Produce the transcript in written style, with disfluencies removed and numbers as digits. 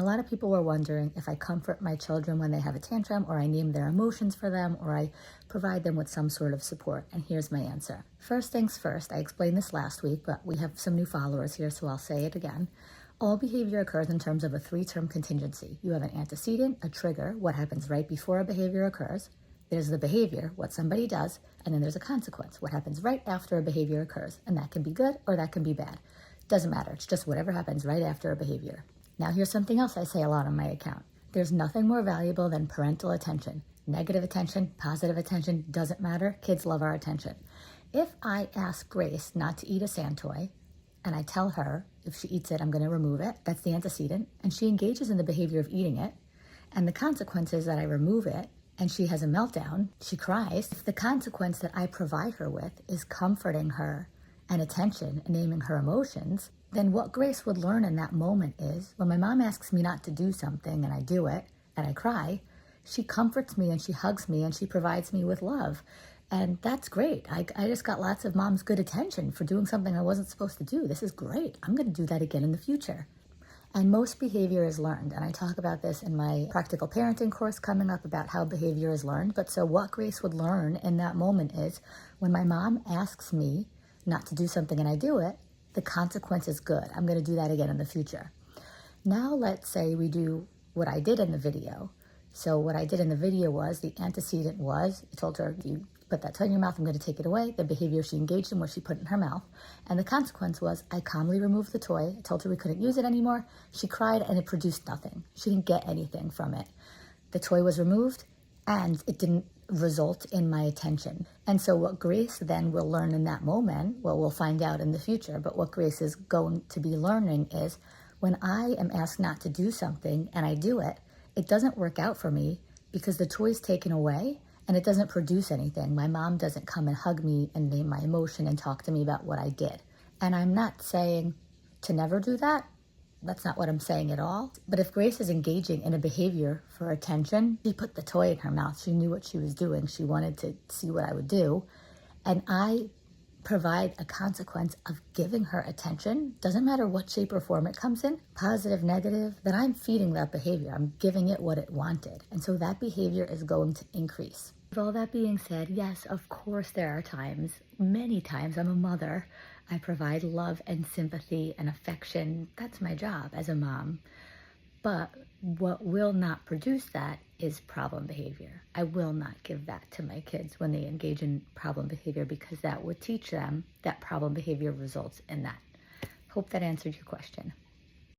lot of people were wondering if I comfort my children when they have a tantrum, or I name their emotions for them, or I provide them with some sort of support. And here's my answer. First things first, I explained this last week, but we have some new followers here, so I'll say it again. All behavior occurs in terms of a three-term contingency. You have an antecedent, a trigger, what happens right before a behavior occurs. There's the behavior, what somebody does, and then there's a consequence, what happens right after a behavior occurs. And that can be good or that can be bad. Doesn't matter, it's just whatever happens right after a behavior. Now here's something else I say a lot on my account. There's nothing more valuable than parental attention. Negative attention, positive attention, doesn't matter. Kids love our attention. If I ask Grace not to eat a sand toy, and I tell her if she eats it, I'm going to remove it, that's the antecedent, and she engages in the behavior of eating it, and the consequence is that I remove it, and she has a meltdown, she cries. If the consequence that I provide her with is comforting her and attention and naming her emotions, then what Grace would learn in that moment is when my mom asks me not to do something and I do it and I cry, she comforts me and she hugs me and she provides me with love. And that's great. I just got lots of mom's good attention for doing something I wasn't supposed to do. This is great. I'm going to do that again in the future. And most behavior is learned. And I talk about this in my practical parenting course coming up about how behavior is learned. But so what Grace would learn in that moment is when my mom asks me not to do something and I do it, the consequence is good. I'm going to do that again in the future. Now let's say we do what I did in the video. So what I did in the video was the antecedent was, I told her, you put that toy in your mouth, I'm going to take it away. The behavior she engaged in was she put it in her mouth. And the consequence was I calmly removed the toy. I told her we couldn't use it anymore. She cried and it produced nothing. She didn't get anything from it. The toy was removed and it didn't result in my attention. And so what Grace then will learn in that moment, well, we'll find out in the future, but what Grace is going to be learning is when I am asked not to do something and I do it, it doesn't work out for me because the toy's taken away and it doesn't produce anything. My mom doesn't come and hug me and name my emotion and talk to me about what I did. And I'm not saying to never do that. That's not what I'm saying at all. But if Grace is engaging in a behavior for attention, she put the toy in her mouth. She knew what she was doing. She wanted to see what I would do. And I provide a consequence of giving her attention. Doesn't matter what shape or form it comes in, positive, negative, then I'm feeding that behavior. I'm giving it what it wanted. And so that behavior is going to increase. With all that being said, yes, of course there are times, many times, I'm a mother, I provide love and sympathy and affection. That's my job as a mom. But what will not produce that is problem behavior. I will not give that to my kids when they engage in problem behavior because that would teach them that problem behavior results in that. Hope that answered your question.